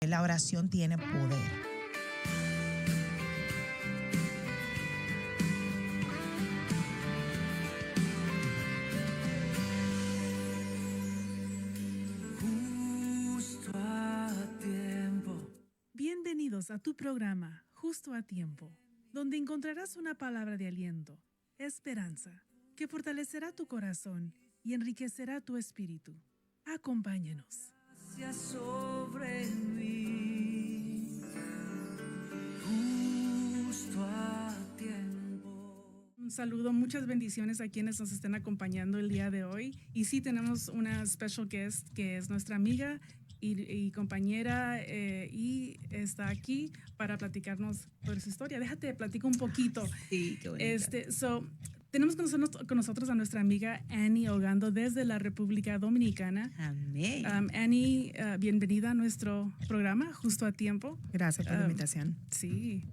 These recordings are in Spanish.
La oración tiene poder. Bienvenidos a tu programa Justo a Tiempo, donde encontrarás una palabra de aliento, esperanza, que fortalecerá tu corazón y enriquecerá tu espíritu. Acompáñanos. Sobre mí, justo a tiempo. Un saludo, muchas bendiciones a quienes nos estén acompañando el día de hoy. Y sí, tenemos una special guest que es nuestra amiga y compañera y está aquí para platicarnos sobre su historia. Déjate, platico un poquito. Sí, qué bonito. Tenemos con nosotros a nuestra amiga Annie Ogando desde la República Dominicana. Amén. Annie, bienvenida a nuestro programa, Justo a Tiempo. Gracias por la invitación. Sí,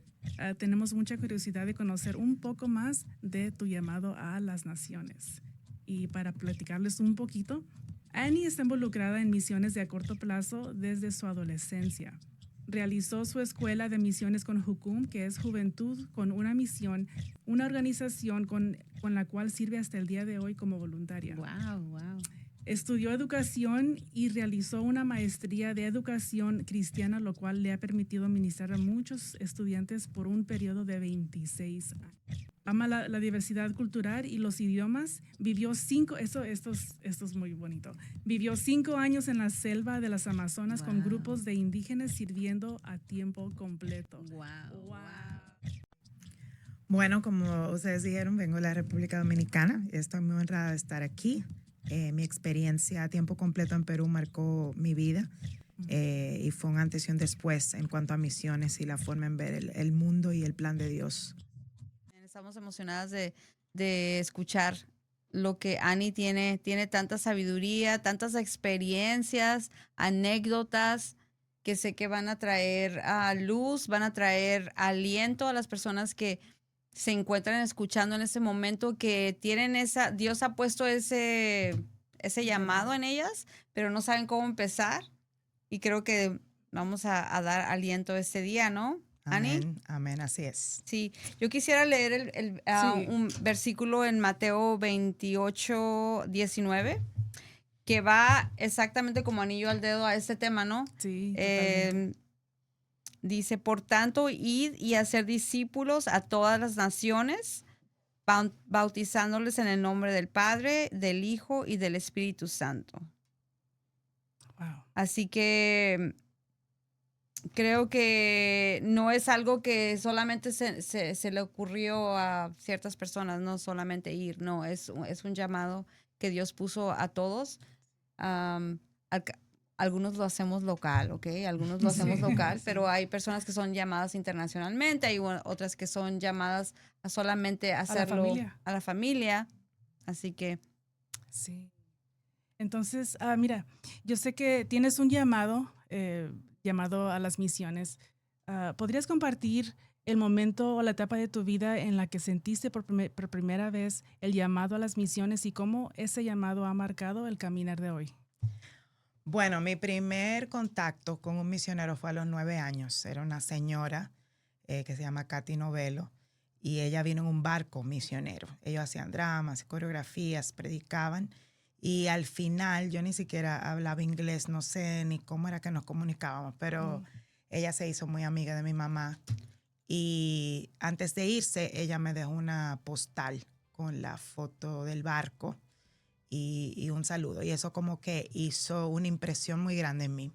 tenemos mucha curiosidad de conocer un poco más de tu llamado a las naciones. Y para platicarles un poquito, Annie está involucrada en misiones de a corto plazo desde su adolescencia. Realizó su escuela de misiones con Jucum, que es Juventud con una Misión, una organización con la cual sirve hasta el día de hoy como voluntaria. Wow. Estudió educación y realizó una maestría de educación cristiana, lo cual le ha permitido ministrar a muchos estudiantes por un periodo de 26 años. Ama la diversidad cultural y los idiomas. Esto es muy bonito. Vivió 5 años en la selva de las Amazonas con grupos de indígenas sirviendo a tiempo completo. Wow. Bueno, como ustedes dijeron, vengo de la República Dominicana. Estoy muy honrada de estar aquí. Mi experiencia a tiempo completo en Perú marcó mi vida y fue un antes y un después en cuanto a misiones y la forma en ver el mundo y el plan de Dios. Estamos emocionadas de escuchar lo que Annie tiene tanta sabiduría, tantas experiencias, anécdotas que sé que van a traer luz, van a traer aliento a las personas que se encuentran escuchando en este momento, que tienen Dios ha puesto ese llamado en ellas, pero no saben cómo empezar. Y creo que vamos a dar aliento este día, ¿no? Amén, amén, así es. Sí, yo quisiera leer un versículo en Mateo 28, 19, que va exactamente como anillo al dedo a este tema, ¿no? Sí, totalmente. Dice, por tanto, id y hacer discípulos a todas las naciones, bautizándoles en el nombre del Padre, del Hijo y del Espíritu Santo. Wow. Así que creo que no es algo que solamente se le ocurrió a ciertas personas, no solamente ir, no, es un llamado que Dios puso a todos. Algunos lo hacemos local, ¿ok? Algunos lo hacemos local, pero hay personas que son llamadas internacionalmente, hay otras que son llamadas a solamente hacerlo a la familia. Así que... Sí. Entonces, mira, yo sé que tienes un llamado a las misiones. ¿Podrías compartir el momento o la etapa de tu vida en la que sentiste por primera vez el llamado a las misiones y cómo ese llamado ha marcado el caminar de hoy? Bueno, mi primer contacto con un misionero fue a los 9 años. Era una señora que se llama Katy Novelo y ella vino en un barco misionero. Ellos hacían dramas, coreografías, predicaban y al final yo ni siquiera hablaba inglés, no sé ni cómo era que nos comunicábamos, pero ella se hizo muy amiga de mi mamá y antes de irse ella me dejó una postal con la foto del barco y un saludo. Y eso como que hizo una impresión muy grande en mí.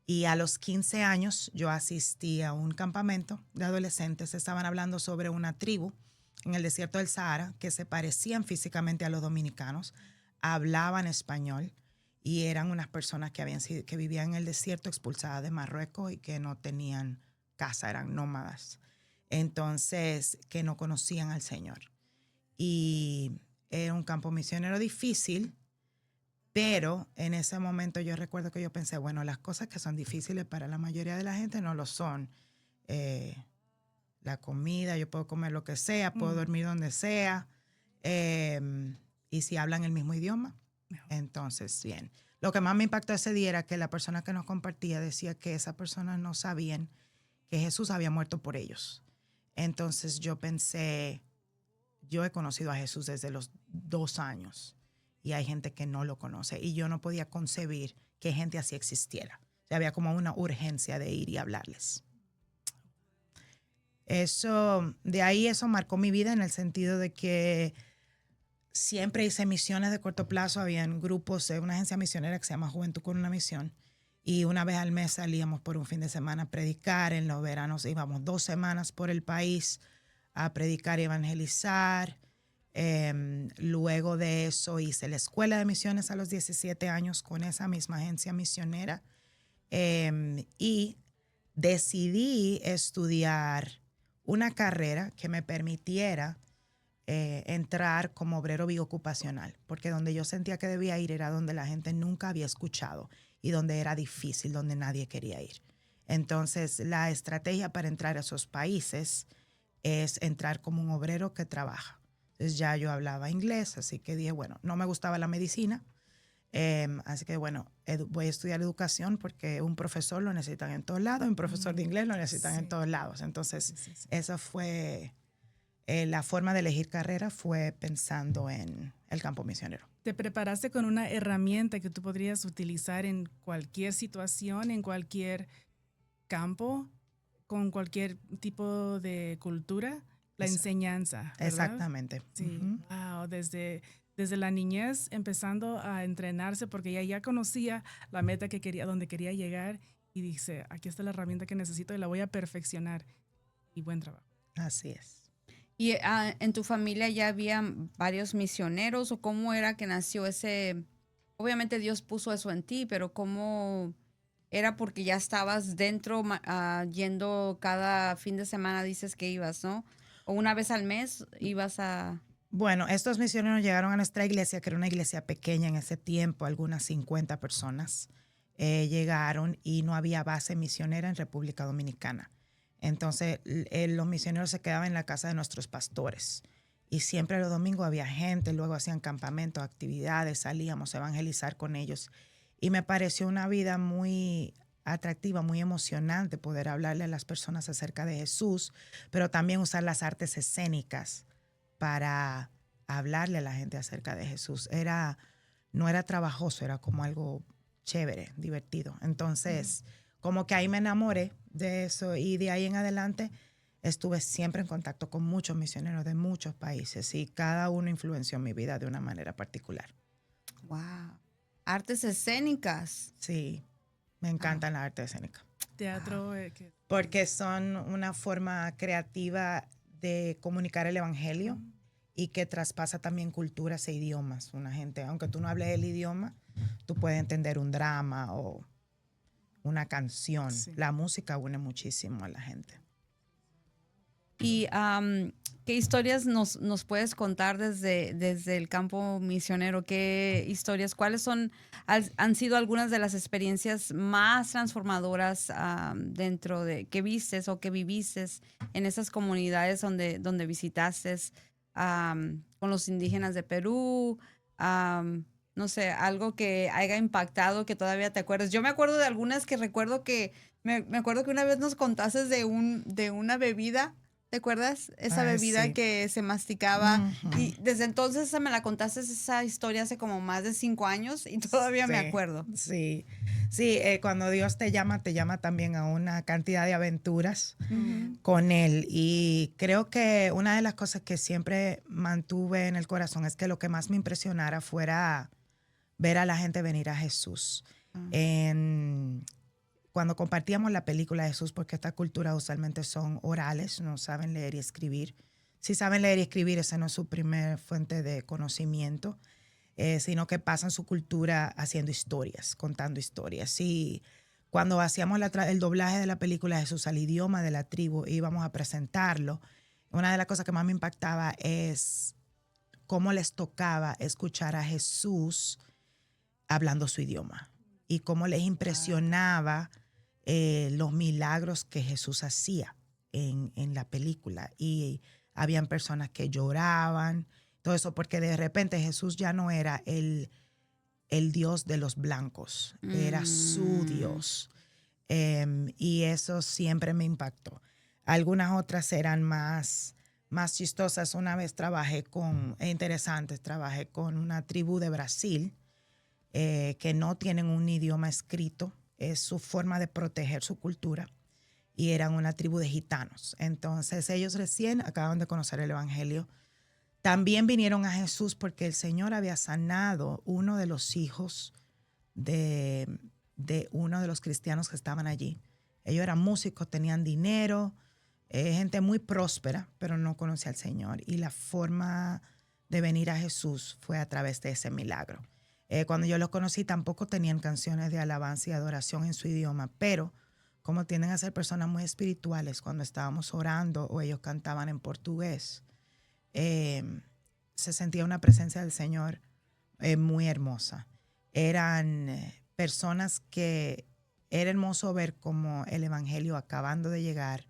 Y a los 15 años yo asistí a un campamento de adolescentes. Estaban hablando sobre una tribu en el desierto del Sahara que se parecían físicamente a los dominicanos, hablaban español y eran unas personas que vivían en el desierto expulsadas de Marruecos y que no tenían casa, eran nómadas. Entonces, que no conocían al Señor. Y era un campo misionero difícil, pero en ese momento yo recuerdo que yo pensé, bueno, las cosas que son difíciles para la mayoría de la gente no lo son. La comida, yo puedo comer lo que sea, puedo dormir donde sea, y si hablan el mismo idioma, entonces bien. Lo que más me impactó ese día era que la persona que nos compartía decía que esas personas no sabían que Jesús había muerto por ellos. Entonces yo pensé, yo he conocido a Jesús desde los 2 años y hay gente que no lo conoce y yo no podía concebir que gente así existiera. O sea, había como una urgencia de ir y hablarles. De ahí eso marcó mi vida en el sentido de que siempre hice misiones de corto plazo. Habían grupos de una agencia misionera que se llama Juventud con una Misión. Y una vez al mes salíamos por un fin de semana a predicar. En los veranos íbamos 2 semanas por el país a predicar y evangelizar. Luego de eso hice la escuela de misiones a los 17 años con esa misma agencia misionera. Y decidí estudiar una carrera que me permitiera entrar como obrero biocupacional, porque donde yo sentía que debía ir era donde la gente nunca había escuchado y donde era difícil, donde nadie quería ir. Entonces, la estrategia para entrar a esos países es entrar como un obrero que trabaja. Entonces, ya yo hablaba inglés, así que dije, bueno, no me gustaba la medicina, así que, bueno, voy a estudiar educación porque un profesor lo necesitan en todos lados, un profesor de inglés lo necesitan en todos lados. Entonces, esa fue la forma de elegir carrera, fue pensando en el campo misionero. Te preparaste con una herramienta que tú podrías utilizar en cualquier situación, en cualquier campo, con cualquier tipo de cultura, la enseñanza, ¿verdad? Exactamente. Sí, wow, desde la niñez empezando a entrenarse porque ella ya conocía la meta que quería, donde quería llegar y dice, aquí está la herramienta que necesito y la voy a perfeccionar. Y buen trabajo. Así es. ¿Y en tu familia ya había varios misioneros o cómo era que nació ese? Obviamente Dios puso eso en ti, pero ¿cómo era porque ya estabas dentro yendo cada fin de semana, dices que ibas, ¿no? O una vez al mes ibas a... Bueno, estos misioneros llegaron a nuestra iglesia, que era una iglesia pequeña en ese tiempo, algunas 50 personas llegaron y no había base misionera en República Dominicana. Entonces, los misioneros se quedaban en la casa de nuestros pastores. Y siempre los domingos había gente, luego hacían campamentos, actividades, salíamos a evangelizar con ellos. Y me pareció una vida muy atractiva, muy emocionante poder hablarle a las personas acerca de Jesús, pero también usar las artes escénicas para hablarle a la gente acerca de Jesús. No era trabajoso, era como algo chévere, divertido. Entonces, como que ahí me enamoré de eso y de ahí en adelante estuve siempre en contacto con muchos misioneros de muchos países y cada uno influenció mi vida de una manera particular. Wow. Artes escénicas. Sí, me encantan las artes escénicas. Teatro. Porque son una forma creativa de comunicar el evangelio y que traspasa también culturas e idiomas. Una gente, aunque tú no hables el idioma, tú puedes entender un drama o una canción. Sí. La música une muchísimo a la gente. ¿Y qué historias nos puedes contar desde el campo misionero? ¿Qué historias, cuáles han sido algunas de las experiencias más transformadoras dentro de que vistes o que viviste en esas comunidades donde visitaste con los indígenas de Perú? No sé, algo que haya impactado que todavía te acuerdas. Yo me acuerdo de algunas que recuerdo que me acuerdo que una vez nos contaste de una bebida. ¿Te acuerdas? Esa bebida sí, que se masticaba. Y desde entonces me la contaste esa historia hace como más de 5 años y todavía me acuerdo. Sí, cuando Dios te llama también a una cantidad de aventuras con Él. Y creo que una de las cosas que siempre mantuve en el corazón es que lo que más me impresionara fuera ver a la gente venir a Jesús. Cuando compartíamos la película de Jesús, porque estas culturas usualmente son orales, no saben leer y escribir. Si saben leer y escribir, esa no es su primer fuente de conocimiento, sino que pasan su cultura haciendo historias, contando historias. Y cuando hacíamos el doblaje de la película de Jesús al idioma de la tribu, íbamos a presentarlo, una de las cosas que más me impactaba es cómo les tocaba escuchar a Jesús hablando su idioma y cómo les impresionaba los milagros que Jesús hacía en la película. Y habían personas que lloraban, todo eso, porque de repente Jesús ya no era el el Dios de los blancos, era su Dios. Y eso siempre me impactó. Algunas otras eran más chistosas. Una vez trabajé con una tribu de Brasil que no tienen un idioma escrito, es su forma de proteger su cultura, y eran una tribu de gitanos. Entonces ellos recién acaban de conocer el Evangelio. También vinieron a Jesús porque el Señor había sanado uno de los hijos de uno de los cristianos que estaban allí. Ellos eran músicos, tenían dinero, gente muy próspera, pero no conocía al Señor. Y la forma de venir a Jesús fue a través de ese milagro. Cuando yo los conocí tampoco tenían canciones de alabanza y adoración en su idioma, pero como tienden a ser personas muy espirituales, cuando estábamos orando o ellos cantaban en portugués, se sentía una presencia del Señor muy hermosa. Eran personas que era hermoso ver cómo el Evangelio acabando de llegar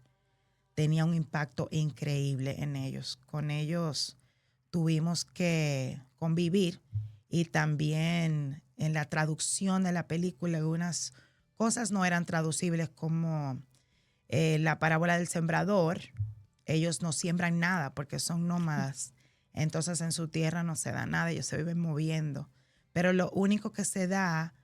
tenía un impacto increíble en ellos. Con ellos tuvimos que convivir, y también en la traducción de la película algunas cosas no eran traducibles, como la parábola del sembrador. Ellos no siembran nada porque son nómadas, entonces en su tierra no se da nada, ellos se viven moviendo, pero lo único que se da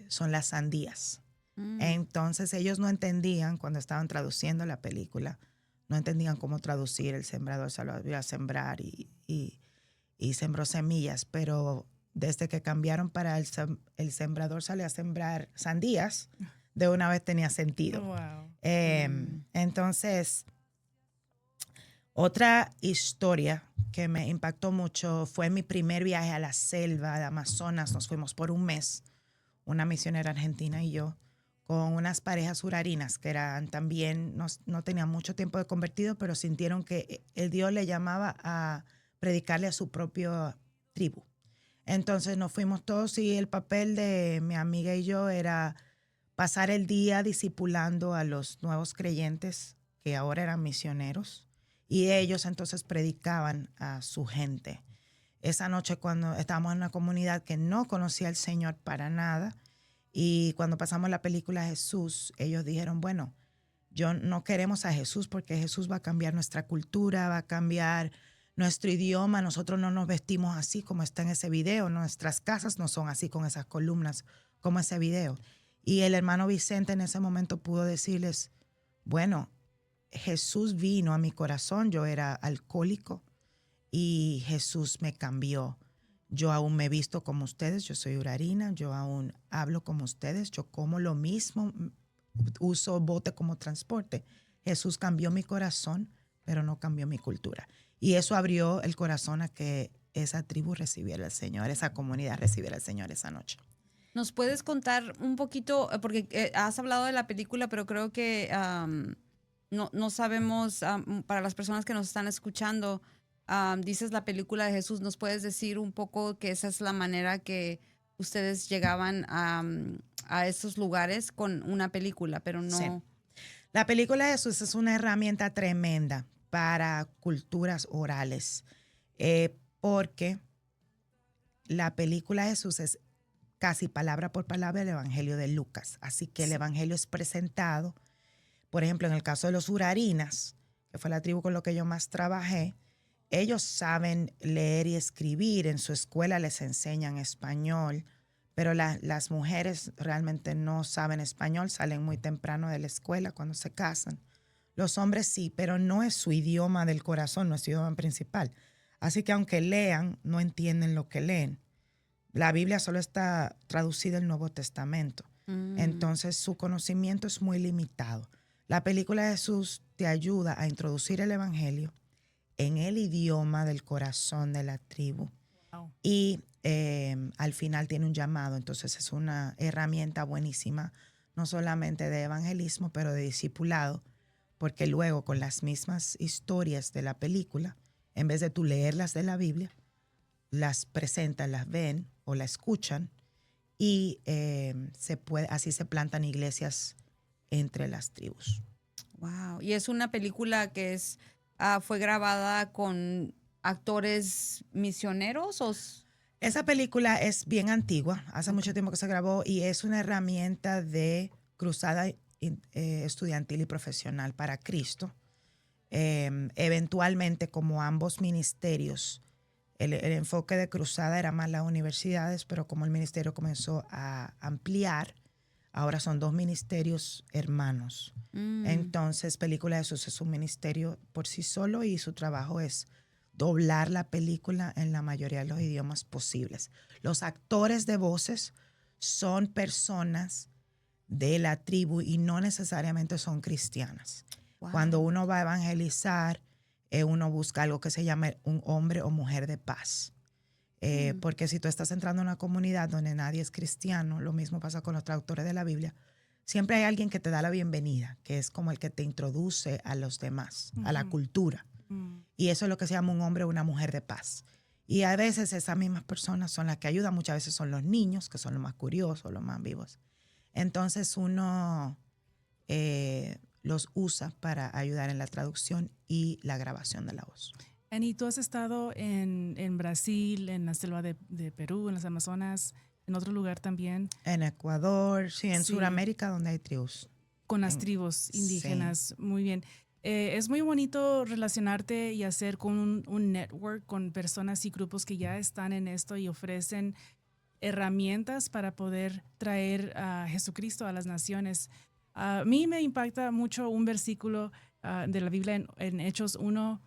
son las sandías. Entonces ellos no entendían, cuando estaban traduciendo la película, no entendían cómo traducir el sembrador, salió a sembrar y sembró semillas, pero desde que cambiaron para el sembrador salió a sembrar sandías, de una vez tenía sentido. Wow. Entonces, otra historia que me impactó mucho fue mi primer viaje a la selva de Amazonas. Nos fuimos por un mes, una misionera argentina y yo, con unas parejas urarinas que eran también, no tenían mucho tiempo de convertido, pero sintieron que el Dios le llamaba a predicarle a su propia tribu. Entonces nos fuimos todos, y el papel de mi amiga y yo era pasar el día discipulando a los nuevos creyentes que ahora eran misioneros, y ellos entonces predicaban a su gente. Esa noche, cuando estábamos en una comunidad que no conocía al Señor para nada, y cuando pasamos la película Jesús, ellos dijeron, bueno, yo no queremos a Jesús porque Jesús va a cambiar nuestra cultura, va a cambiar nuestro idioma. Nosotros no nos vestimos así como está en ese video, nuestras casas no son así con esas columnas como ese video. Y el hermano Vicente en ese momento pudo decirles, bueno, Jesús vino a mi corazón, yo era alcohólico y Jesús me cambió. Yo aún me visto como ustedes, yo soy urarina, yo aún hablo como ustedes, yo como lo mismo, uso bote como transporte. Jesús cambió mi corazón, pero no cambió mi cultura. Y eso abrió el corazón a que esa tribu recibiera al Señor, esa comunidad recibiera al Señor esa noche. ¿Nos puedes contar un poquito, porque has hablado de la película, pero creo que no sabemos, para las personas que nos están escuchando, dices la película de Jesús, ¿nos puedes decir un poco que esa es la manera que ustedes llegaban a esos lugares con una película, pero no? Sí. La película de Jesús es una herramienta tremenda para culturas orales, porque la película de Jesús es casi palabra por palabra el Evangelio de Lucas. Así que el Evangelio es presentado, por ejemplo, en el caso de los urarinas, que fue la tribu con la que yo más trabajé, ellos saben leer y escribir, en su escuela les enseñan español, pero las mujeres realmente no saben español, salen muy temprano de la escuela cuando se casan. Los hombres sí, pero no es su idioma del corazón, no es su idioma principal. Así que aunque lean, no entienden lo que leen. La Biblia solo está traducida al Nuevo Testamento. Entonces su conocimiento es muy limitado. La película de Jesús te ayuda a introducir el Evangelio en el idioma del corazón de la tribu. Wow. Y al final tiene un llamado. Entonces es una herramienta buenísima, no solamente de evangelismo, pero de discipulado, porque luego con las mismas historias de la película, en vez de tú leerlas de la Biblia, las presentan, las ven o la escuchan, y así se plantan iglesias entre las tribus. Wow. Y es una película que fue grabada con actores misioneros o Esa película es bien antigua, hace mucho tiempo que se grabó y es una herramienta de cruzada estudiantil y profesional para Cristo. Eventualmente, como ambos ministerios, el enfoque de cruzada era más las universidades, pero como el ministerio comenzó a ampliar, ahora son 2 ministerios hermanos. Entonces, Película de Jesús es un ministerio por sí solo y su trabajo es doblar la película en la mayoría de los idiomas posibles. Los actores de voces son personas de la tribu y no necesariamente son cristianas. Wow. Cuando uno va a evangelizar, uno busca algo que se llama un hombre o mujer de paz. Porque si tú estás entrando en una comunidad donde nadie es cristiano, lo mismo pasa con los traductores de la Biblia, siempre hay alguien que te da la bienvenida, que es como el que te introduce a los demás, a la cultura. Y eso es lo que se llama un hombre o una mujer de paz. Y a veces esas mismas personas son las que ayudan, muchas veces son los niños, que son los más curiosos, los más vivos. Entonces uno los usa para ayudar en la traducción y la grabación de la voz. Annie, tú has estado en Brasil, en la selva de Perú, en las Amazonas, en otro lugar también. En Ecuador, sí, en Sí. Sudamérica, donde hay tribus. Con las tribus indígenas, muy bien. Es muy bonito relacionarte y hacer con un network con personas y grupos que ya están en esto y ofrecen herramientas para poder traer a Jesucristo a las naciones. A mí me impacta mucho un versículo de la Biblia en Hechos 1,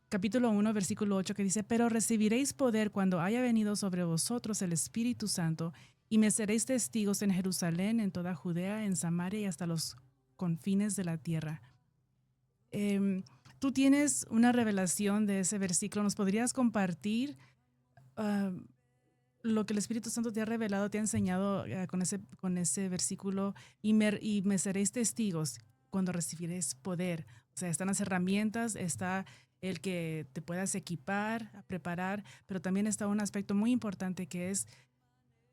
capítulo 1, versículo 8, que dice: pero recibiréis poder cuando haya venido sobre vosotros el Espíritu Santo, y me seréis testigos en Jerusalén, en toda Judea, en Samaria y hasta los confines de la tierra. Tú tienes una revelación de ese versículo. ¿Nos podrías compartir lo que el Espíritu Santo te ha revelado, te ha enseñado con ese versículo? Y me seréis testigos cuando recibiréis poder. O sea, están las herramientas, está el que te puedas equipar, preparar, pero también está un aspecto muy importante que es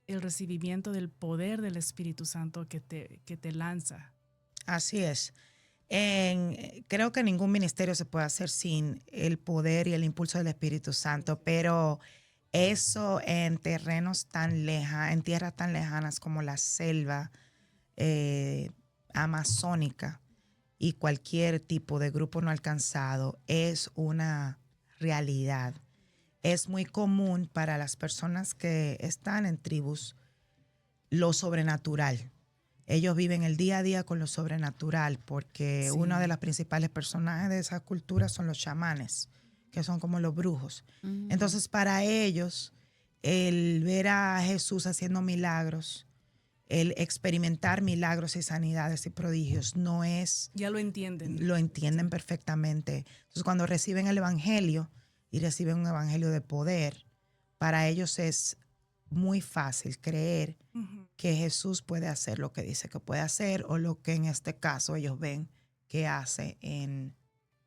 el recibimiento del poder del Espíritu Santo que te lanza. Así es. Creo que ningún ministerio se puede hacer sin el poder y el impulso del Espíritu Santo, pero eso en terrenos tan lejanos, en tierras tan lejanas como la selva amazónica y cualquier tipo de grupo no alcanzado, es una realidad. Es muy común para las personas que están en tribus lo sobrenatural. Ellos viven el día a día con lo sobrenatural porque Sí. uno de los principales personajes de esa cultura son los chamanes, que son como los brujos. Entonces, para ellos, el ver a Jesús haciendo milagros, el experimentar milagros y sanidades y prodigios, no es... Ya lo entienden. Lo entienden perfectamente. Entonces, cuando reciben el evangelio y reciben un evangelio de poder, para ellos es muy fácil creer que Jesús puede hacer lo que dice que puede hacer o lo que en este caso ellos ven que hace en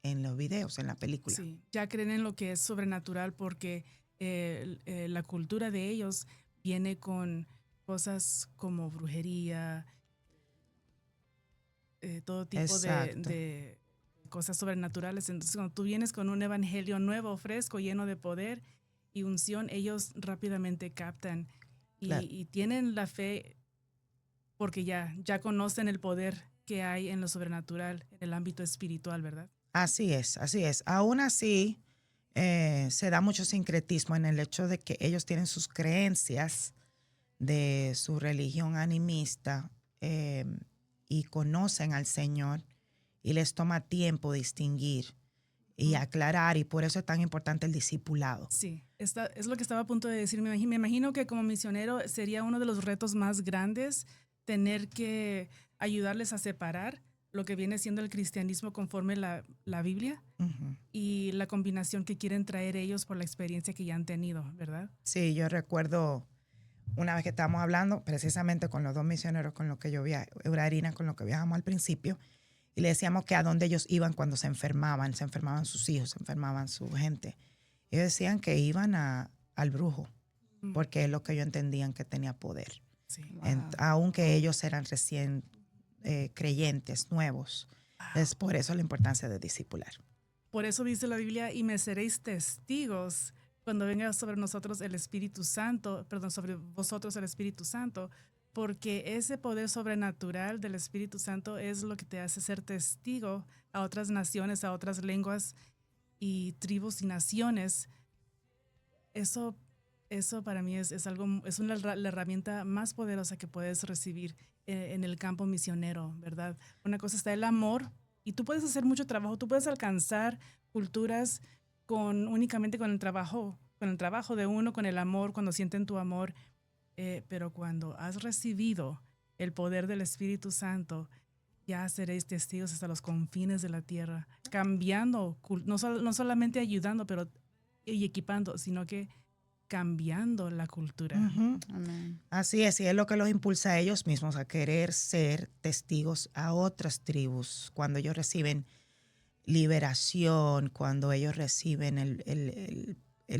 los videos, en la película. Sí, ya creen en lo que es sobrenatural porque la cultura de ellos viene con cosas como brujería, todo tipo Exacto. de cosas sobrenaturales. Entonces, cuando tú vienes con un evangelio nuevo, fresco, lleno de poder y unción, ellos rápidamente captan Claro. y tienen la fe porque ya conocen el poder que hay en lo sobrenatural, en el ámbito espiritual, ¿verdad? Así es, así es. Aún así, se da mucho sincretismo en el hecho de que ellos tienen sus creencias de su religión animista y conocen al Señor y les toma tiempo distinguir y aclarar, y por eso es tan importante el discipulado. Sí, es lo que estaba a punto de decir. Me imagino que como misionero sería uno de los retos más grandes tener que ayudarles a separar lo que viene siendo el cristianismo conforme la Biblia y la combinación que quieren traer ellos por la experiencia que ya han tenido, ¿verdad? Sí, yo recuerdo una vez que estábamos hablando precisamente con los 2 misioneros con los que yo viajé, Eurairina, con los que viajamos al principio, y le decíamos que a dónde ellos iban cuando se enfermaban sus hijos, se enfermaban su gente. Ellos decían que iban al brujo, porque es lo que ellos entendían que tenía poder. Sí. Aunque ellos eran recién creyentes, nuevos. Es por eso la importancia de discipular. Por eso dice la Biblia, y me seréis testigos cuando venga sobre nosotros el Espíritu Santo, perdón, sobre vosotros el Espíritu Santo, porque ese poder sobrenatural del Espíritu Santo es lo que te hace ser testigo a otras naciones, a otras lenguas y tribus y naciones. Eso para mí es algo, es la herramienta más poderosa que puedes recibir en el campo misionero, ¿verdad? Una cosa está el amor, y tú puedes hacer mucho trabajo, tú puedes alcanzar culturas únicamente con el trabajo de uno, con el amor, cuando sienten tu amor, pero cuando has recibido el poder del Espíritu Santo, ya seréis testigos hasta los confines de la tierra, cambiando, no solamente ayudando y equipando, sino que cambiando la cultura. Ujú. Amén. Así es, y es lo que los impulsa a ellos mismos a querer ser testigos a otras tribus cuando ellos reciben liberación, cuando ellos reciben el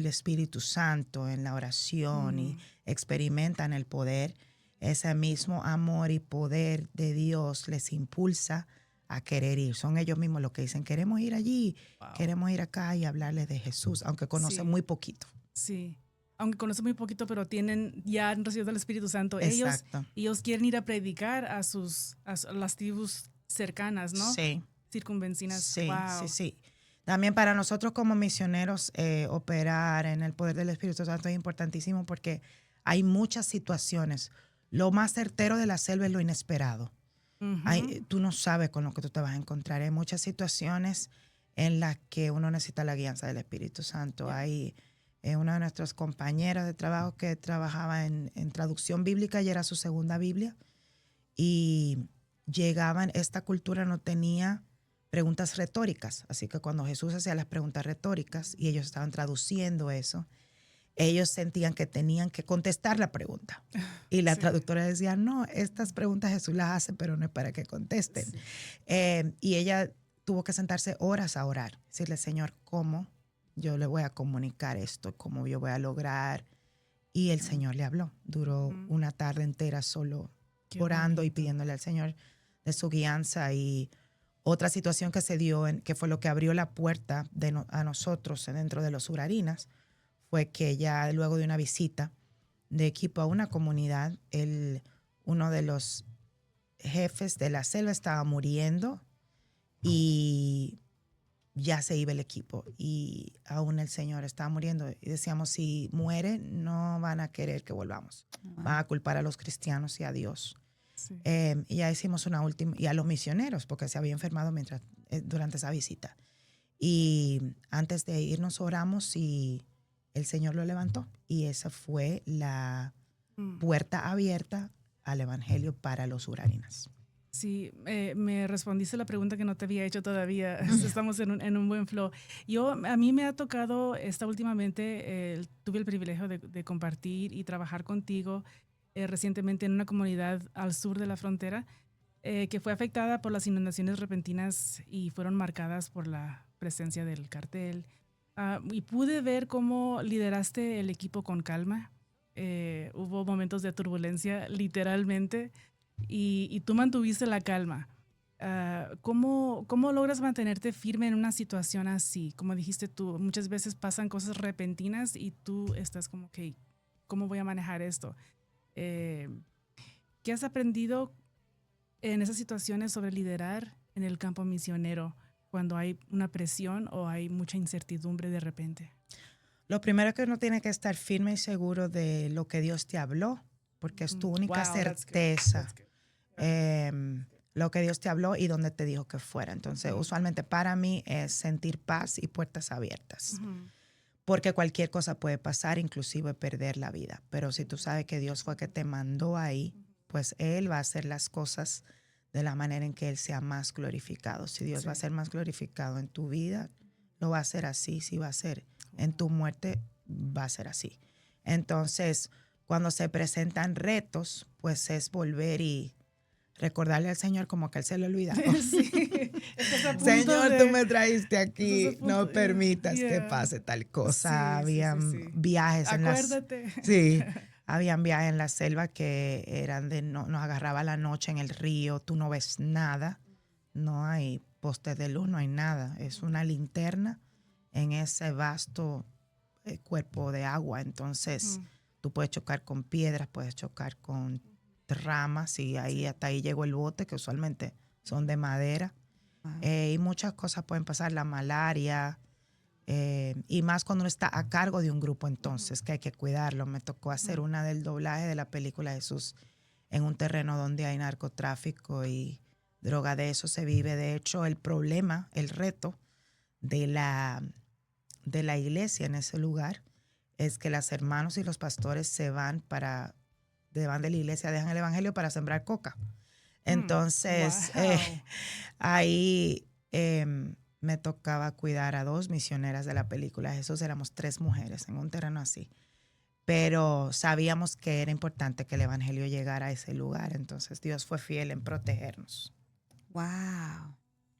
Espíritu Santo en la oración y experimentan el poder. Ese mismo amor y poder de Dios les impulsa a querer ir. Son ellos mismos los que dicen, queremos ir allí, Wow. queremos ir acá y hablarles de Jesús, aunque conocen Sí. muy poquito. Sí, aunque conocen muy poquito, pero ya han recibido el Espíritu Santo. Exacto. Ellos quieren ir a predicar a las tribus cercanas, ¿no? Sí. Circunvencinas. Sí, Wow. sí. También para nosotros como misioneros operar en el poder del Espíritu Santo es importantísimo porque hay muchas situaciones. Lo más certero de la selva es lo inesperado. Ujú. Tú no sabes con lo que tú te vas a encontrar. Hay muchas situaciones en las que uno necesita la guianza del Espíritu Santo. Yeah. Hay una de nuestras compañeras de trabajo que trabajaba en traducción bíblica y era su segunda Biblia. Y esta cultura no tenía preguntas retóricas. Así que cuando Jesús hacía las preguntas retóricas y ellos estaban traduciendo eso, ellos sentían que tenían que contestar la pregunta. Y la Sí. traductora decía, no, estas preguntas Jesús las hace, pero no es para que contesten. Sí. Y ella tuvo que sentarse horas a orar, decirle, Señor, ¿cómo yo le voy a comunicar esto? ¿Cómo yo voy a lograr? Y el Señor le habló. Duró una tarde entera solo Qué orando y bonito. pidiéndole al Señor de su guianza. Y otra situación que se dio, que fue lo que abrió la puerta a nosotros dentro de los Urarinas, fue que ya luego de una visita de equipo a una comunidad, uno de los jefes de la selva estaba muriendo y ya se iba el equipo y aún el Señor estaba muriendo. Y decíamos, si muere, no van a querer que volvamos. Van a culpar a los cristianos y a Dios. Sí. Y ya hicimos una última, y a los misioneros, porque se había enfermado durante esa visita. Y antes de irnos oramos y el Señor lo levantó. Y esa fue la puerta abierta al Evangelio para los Urarinas. Sí, me respondiste la pregunta que no te había hecho todavía. Estamos en un buen flow. A mí me ha tocado últimamente, tuve el privilegio de compartir y trabajar contigo recientemente en una comunidad al sur de la frontera que fue afectada por las inundaciones repentinas y fueron marcadas por la presencia del cartel. Y pude ver cómo lideraste el equipo con calma. Hubo momentos de turbulencia, literalmente, y tú mantuviste la calma. ¿Cómo logras mantenerte firme en una situación así? Como dijiste tú, muchas veces pasan cosas repentinas y tú estás como, okay, ¿cómo voy a manejar esto? ¿Qué has aprendido en esas situaciones sobre liderar en el campo misionero cuando hay una presión o hay mucha incertidumbre de repente? Lo primero es que uno tiene que estar firme y seguro de lo que Dios te habló, porque es tu única Wow, that's good. certeza. That's good. Lo que Dios te habló y donde te dijo que fuera. Entonces, usualmente para mí es sentir paz y puertas abiertas. Porque cualquier cosa puede pasar, inclusive perder la vida. Pero si tú sabes que Dios fue que te mandó ahí, pues Él va a hacer las cosas de la manera en que Él sea más glorificado. Si Dios va a ser más glorificado en tu vida, lo va a hacer así. Si va a ser en tu muerte, va a ser así. Entonces, cuando se presentan retos, pues es volver y recordarle al Señor como que Él se le olvidó. Sí. Estás a punto Señor, de- tú me traíste estás aquí, a punto- no permitas que yeah. pase tal Sí, cosa. sí, Habían sí. viajes Acuérdate. Sí, habían viajes en la selva que eran nos agarraba la noche en el río, tú no ves nada, no hay postes de luz, no hay nada, es una linterna en ese vasto cuerpo de agua, entonces tú puedes chocar con piedras, puedes chocar con ramas y ahí hasta ahí llegó el bote, que usualmente son de madera. Wow. Y muchas cosas pueden pasar, la malaria, y más cuando uno está a cargo de un grupo, entonces, que hay que cuidarlo. Me tocó hacer una del doblaje de la película Jesús en un terreno donde hay narcotráfico y droga, de eso se vive. De hecho, el problema, el reto de la iglesia en ese lugar es que los hermanos y los pastores se van de la iglesia, dejan el evangelio para sembrar coca. Entonces, Wow. ahí me tocaba cuidar a 2 misioneras de la película Jesús. Éramos 3 mujeres en un terreno así. Pero sabíamos que era importante que el evangelio llegara a ese lugar. Entonces, Dios fue fiel en protegernos. Wow.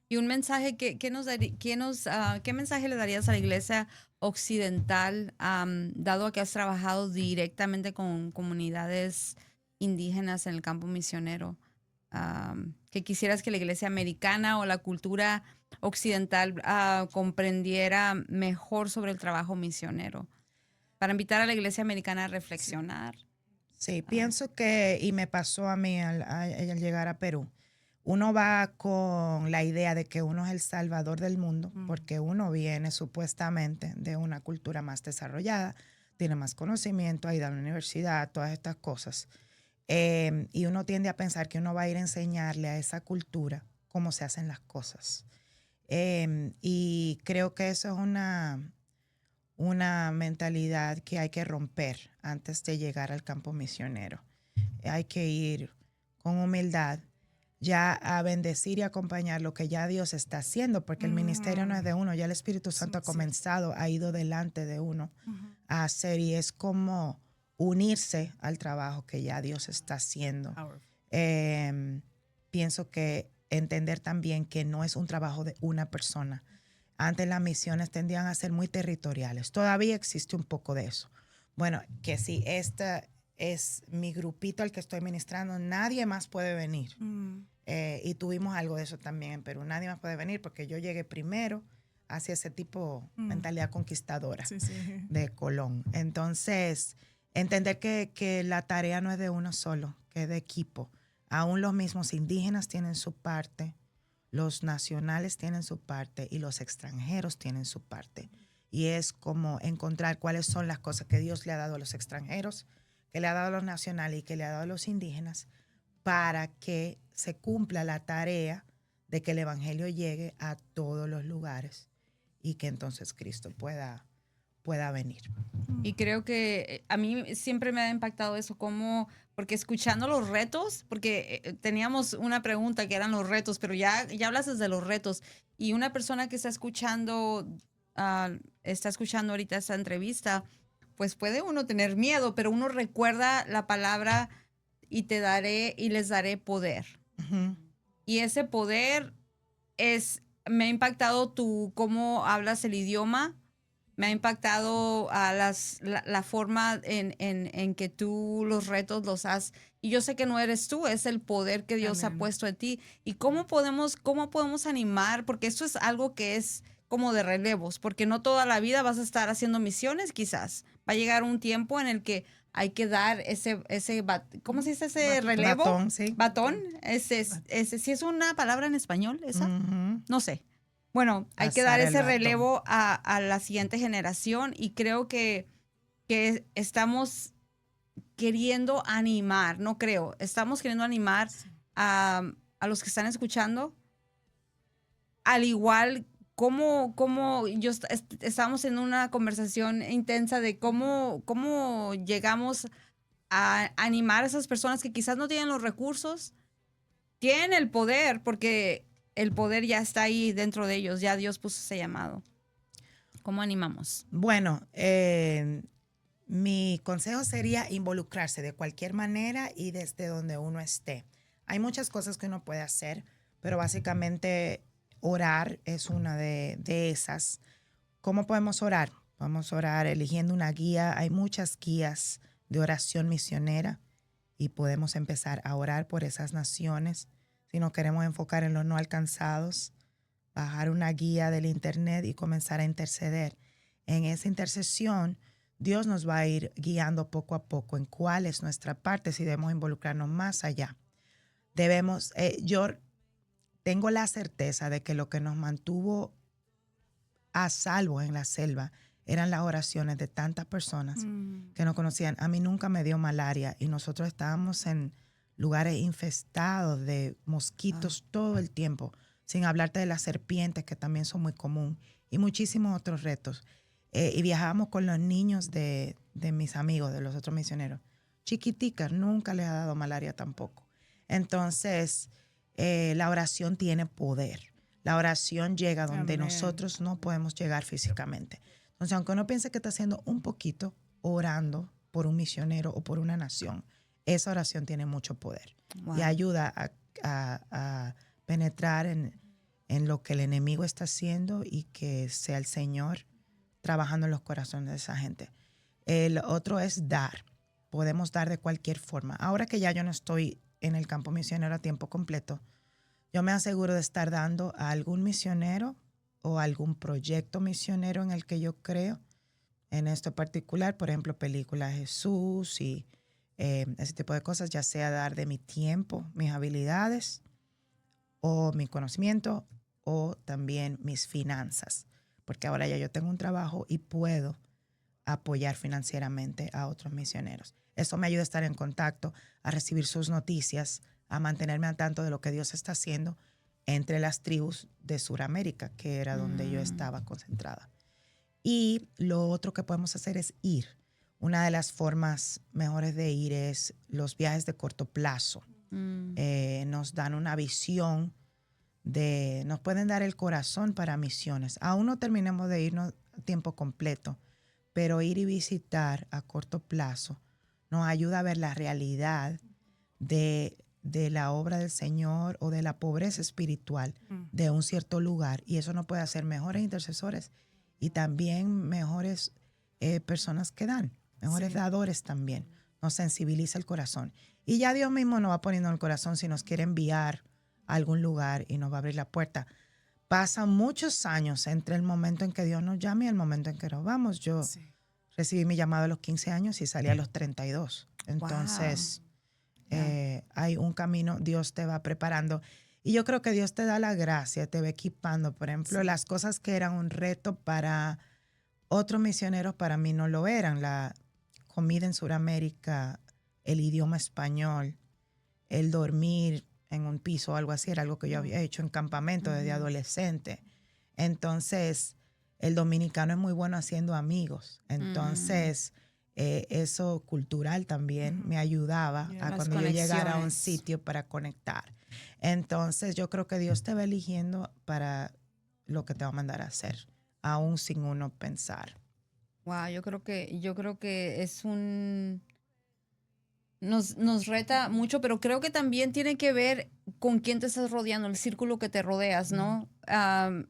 Y un mensaje ¿qué mensaje le darías a la iglesia occidental, dado que has trabajado directamente con comunidades indígenas en el campo misionero? Que quisieras que la iglesia americana o la cultura occidental comprendiera mejor sobre el trabajo misionero, para invitar a la iglesia americana a reflexionar. Sí, pienso que, y me pasó a mí al llegar a Perú, uno va con la idea de que uno es el salvador del mundo, porque uno viene supuestamente de una cultura más desarrollada, tiene más conocimiento, ha ido a la universidad, todas estas cosas. Y uno tiende a pensar que uno va a ir a enseñarle a esa cultura cómo se hacen las cosas. Y creo que eso es una mentalidad que hay que romper antes de llegar al campo misionero. Hay que ir con humildad ya a bendecir y acompañar lo que ya Dios está haciendo, porque el ministerio no es de uno, ya el Espíritu Santo ha comenzado, ha ido delante de uno a hacer, y es como unirse al trabajo que ya Dios está haciendo. Pienso que entender también que no es un trabajo de una persona. Antes las misiones tendían a ser muy territoriales. Todavía existe un poco de eso. Bueno, que si este es mi grupito al que estoy ministrando, nadie más puede venir. Y tuvimos algo de eso también en Perú. Nadie más puede venir porque yo llegué primero hacia ese tipo de mentalidad conquistadora de Colón. Entonces, entender que la tarea no es de uno solo, que es de equipo. Aún los mismos indígenas tienen su parte, los nacionales tienen su parte y los extranjeros tienen su parte. Y es como encontrar cuáles son las cosas que Dios le ha dado a los extranjeros, que le ha dado a los nacionales y que le ha dado a los indígenas, para que se cumpla la tarea de que el evangelio llegue a todos los lugares y que entonces Cristo pueda venir. Y creo que a mí siempre me ha impactado eso, porque escuchando los retos, porque teníamos una pregunta que eran los retos, pero ya hablas desde los retos, y una persona que está escuchando ahorita esta entrevista, pues puede uno tener miedo, pero uno recuerda la palabra y les daré poder. Uh-huh. Y ese poder me ha impactado cómo hablas el idioma, me ha impactado la forma en que tú los retos los has, y yo sé que no eres tú, es el poder que Dios Amén. ha puesto en ti. Y cómo podemos animar, porque esto es algo que es como de relevos, porque no toda la vida vas a estar haciendo misiones, quizás. Va a llegar un tiempo en el que hay que dar ¿cómo se dice ese relevo? Batón, sí. Batón. ¿Sí es una palabra en español esa? Uh-huh. No sé. Bueno, hay que Pasar dar el ese batón. relevo a la siguiente generación, y creo que estamos queriendo animar, estamos queriendo animar a los que están escuchando, al igual como estábamos en una conversación intensa de cómo llegamos a animar a esas personas que quizás no tienen los recursos, tienen el poder, porque el poder ya está ahí dentro de ellos, ya Dios puso ese llamado. ¿Cómo animamos? Bueno, mi consejo sería involucrarse de cualquier manera y desde donde uno esté. Hay muchas cosas que uno puede hacer, pero básicamente orar es una de esas. ¿Cómo podemos orar? Podemos orar eligiendo una guía. Hay muchas guías de oración misionera y podemos empezar a orar por esas naciones. Si nos queremos enfocar en los no alcanzados, bajar una guía del internet y comenzar a interceder. En esa intercesión, Dios nos va a ir guiando poco a poco en cuál es nuestra parte, si debemos involucrarnos más allá. Yo tengo la certeza de que lo que nos mantuvo a salvo en la selva eran las oraciones de tantas personas que no conocían. A mí nunca me dio malaria y nosotros estábamos en lugares infestados de mosquitos todo el tiempo, sin hablarte de las serpientes, que también son muy común, y muchísimos otros retos. Y viajábamos con los niños de mis amigos, de los otros misioneros. Chiquiticas, nunca les ha dado malaria tampoco. Entonces, la oración tiene poder. La oración llega donde Amén. nosotros no podemos llegar físicamente. Entonces, aunque uno piense que está haciendo un poquito, orando por un misionero o por una nación, esa oración tiene mucho poder Wow. y ayuda a penetrar en lo que el enemigo está haciendo y que sea el Señor trabajando en los corazones de esa gente. El otro es dar. Podemos dar de cualquier forma. Ahora que ya yo no estoy en el campo misionero a tiempo completo, yo me aseguro de estar dando a algún misionero o algún proyecto misionero en el que yo creo. En esto particular, por ejemplo, películas de Jesús y ese tipo de cosas, ya sea dar de mi tiempo, mis habilidades o mi conocimiento o también mis finanzas, porque ahora ya yo tengo un trabajo y puedo apoyar financieramente a otros misioneros. Eso me ayuda a estar en contacto, a recibir sus noticias, a mantenerme al tanto de lo que Dios está haciendo entre las tribus de Sudamérica, que era donde yo estaba concentrada. Y lo otro que podemos hacer es ir. Una de las formas mejores de ir es los viajes de corto plazo. Nos dan una visión nos pueden dar el corazón para misiones. Aún no terminemos de irnos a tiempo completo, pero ir y visitar a corto plazo nos ayuda a ver la realidad de la obra del Señor o de la pobreza espiritual de un cierto lugar. Y eso nos puede hacer mejores intercesores y también mejores personas que dan, mejores dadores también. Nos sensibiliza el corazón. Y ya Dios mismo nos va poniendo en el corazón si nos quiere enviar a algún lugar y nos va a abrir la puerta. Pasan muchos años entre el momento en que Dios nos llama y el momento en que nos vamos. Yo recibí mi llamado a los 15 años y salí a los 32. Entonces, hay un camino, Dios te va preparando. Y yo creo que Dios te da la gracia, te va equipando. Por ejemplo, las cosas que eran un reto para otros misioneros, para mí no lo eran. La comida en Sudamérica, el idioma español, el dormir en un piso o algo así, era algo que yo había hecho en campamento desde adolescente. Entonces, el dominicano es muy bueno haciendo amigos. Entonces, eso cultural también me ayudaba a Las cuando yo llegara a un conexiones. sitio para conectar. Entonces, yo creo que Dios te va eligiendo para lo que te va a mandar a hacer, aún sin uno pensar. Wow, yo creo que es nos reta mucho, pero creo que también tiene que ver con quién te estás rodeando, el círculo que te rodeas, ¿no?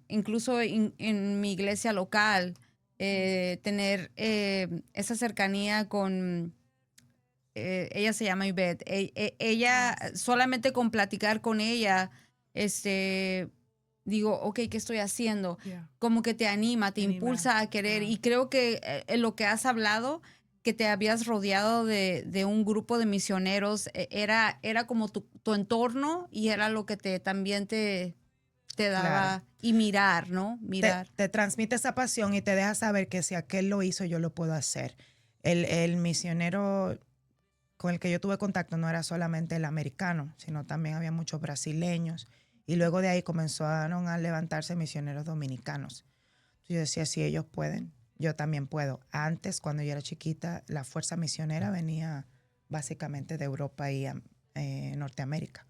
Incluso en mi iglesia local, tener esa cercanía con, ella se llama Ivette, ella, solamente con platicar con ella, digo, ok, ¿qué estoy haciendo? Yeah. Como que te anima, te Anima, impulsa a querer. claro. Y creo que lo que has hablado, que te habías rodeado de un grupo de misioneros, era como tu entorno y era lo que también te daba, Claro. y mirar, ¿no? Mirar. Te transmite esa pasión y te deja saber que si aquel lo hizo, yo lo puedo hacer. El misionero con el que yo tuve contacto no era solamente el americano, sino también había muchos brasileños. Y luego de ahí comenzaron a levantarse misioneros dominicanos. Yo decía, si ellos pueden, yo también puedo. Antes, cuando yo era chiquita, la fuerza misionera venía básicamente de Europa y Norteamérica.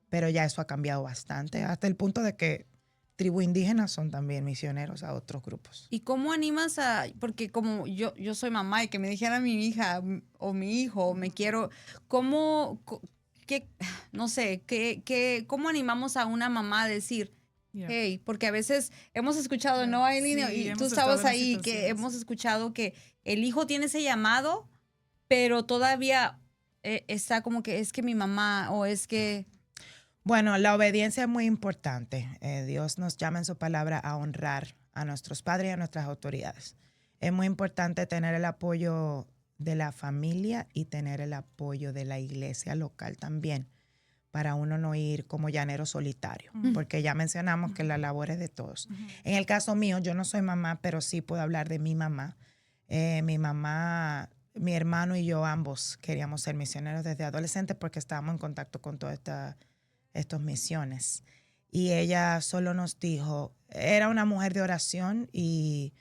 Pero ya eso ha cambiado bastante, hasta el punto de que tribus indígenas son también misioneros a otros grupos. ¿Y cómo animas porque como yo soy mamá y que me dijera mi hija o mi hijo, me quiero, no sé, cómo animamos a una mamá a decir, Yeah. hey, porque a veces hemos escuchado, Yeah. ¿no, Aileen? Sí, Y tú hemos estado estabas en ahí, que situaciones. hemos escuchado que el hijo tiene ese llamado, pero todavía está como que es que mi mamá o es que... Bueno, la obediencia es muy importante. Dios nos llama en su palabra a honrar a nuestros padres y a nuestras autoridades. Es muy importante tener el apoyo de la familia y tener el apoyo de la iglesia local también, para uno no ir como llanero solitario, porque ya mencionamos que la labor es de todos. En el caso mío, yo no soy mamá, pero sí puedo hablar de mi mamá. Mi mamá, mi hermano y yo ambos queríamos ser misioneros desde adolescentes porque estábamos en contacto con todas estas misiones. Y ella solo nos dijo, era una mujer de oración y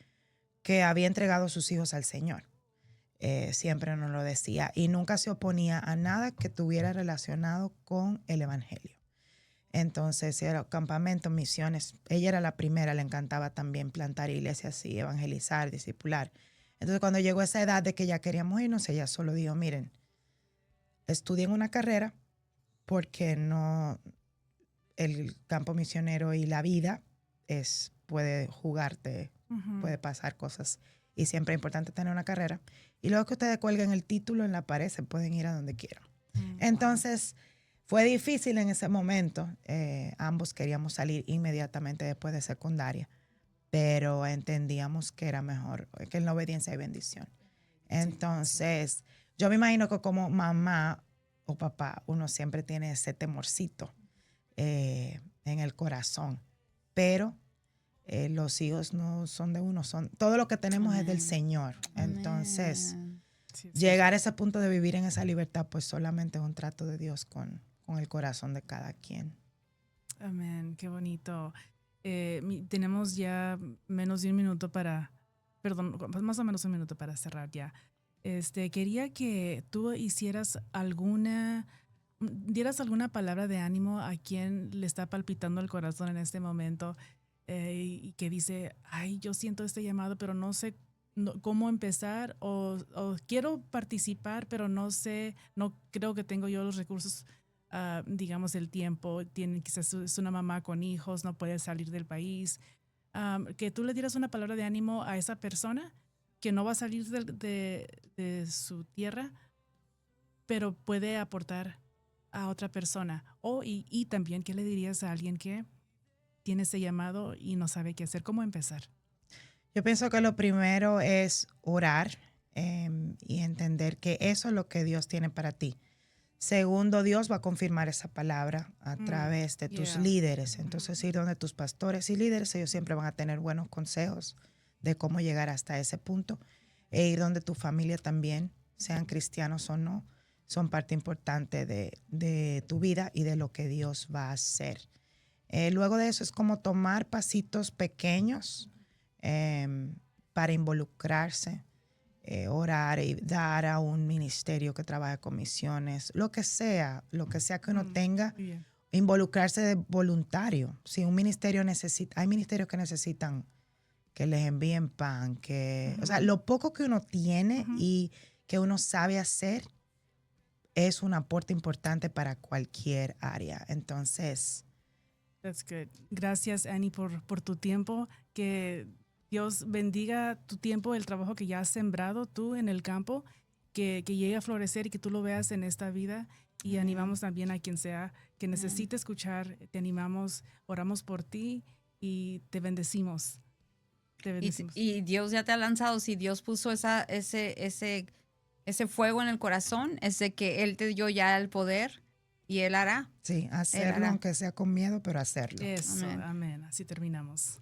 que había entregado a sus hijos al Señor. Siempre nos lo decía y nunca se oponía a nada que tuviera relacionado con el evangelio. Entonces, era campamentos, misiones. Ella era la primera, le encantaba también plantar iglesias y evangelizar, discipular. Entonces, cuando llegó esa edad de que ya queríamos irnos, ella solo dijo, miren, estudien una carrera porque no, el campo misionero y la vida puede jugarte, puede pasar cosas. Y siempre es importante tener una carrera. Y luego que ustedes cuelguen el título en la pared, se pueden ir a donde quieran. Entonces, fue difícil en ese momento. Ambos queríamos salir inmediatamente después de secundaria, pero entendíamos que era mejor, que en la obediencia hay bendición. Entonces, yo me imagino que como mamá o papá, uno siempre tiene ese temorcito en el corazón, pero los hijos no son de uno, todo lo que tenemos es del Señor. Entonces, llegar a ese punto de vivir en esa libertad, pues solamente es un trato de Dios con el corazón de cada quien. Amén, qué bonito. Tenemos ya menos de un minuto más o menos un minuto para cerrar ya. Quería que tú dieras alguna palabra de ánimo a quien le está palpitando el corazón en este momento y que dice, ay, yo siento este llamado, pero no sé cómo empezar o quiero participar, pero no sé, no creo que tengo yo los recursos, digamos, el tiempo. Quizás es una mamá con hijos, no puede salir del país. Que tú le dieras una palabra de ánimo a esa persona que no va a salir de su tierra, pero puede aportar a otra persona. Y también, ¿qué le dirías a alguien que tiene ese llamado y no sabe qué hacer? ¿Cómo empezar? Yo pienso que lo primero es orar y entender que eso es lo que Dios tiene para ti. Segundo, Dios va a confirmar esa palabra a través de tus líderes. Entonces, ir donde tus pastores y líderes, ellos siempre van a tener buenos consejos de cómo llegar hasta ese punto. E ir donde tu familia también, sean cristianos o no, son parte importante de tu vida y de lo que Dios va a hacer. Luego de eso es como tomar pasitos pequeños para involucrarse, orar y dar a un ministerio que trabaje con misiones, lo que sea que uno tenga, involucrarse de voluntario. Si un ministerio hay ministerios que necesitan que les envíen pan, o sea, lo poco que uno tiene y que uno sabe hacer es un aporte importante para cualquier área. Entonces, That's good. Gracias, Annie, por tu tiempo. Que Dios bendiga tu tiempo, el trabajo que ya has sembrado tú en el campo, que llegue a florecer y que tú lo veas en esta vida. Y animamos también a quien sea que necesite escuchar. Te animamos, oramos por ti y te bendecimos. Te bendecimos. Y Dios ya te ha lanzado. Si Dios puso ese fuego en el corazón, es de que Él te dio ya el poder y Él hará. sí, hacerlo, aunque sea con miedo, pero hacerlo. Eso, amén. Así terminamos.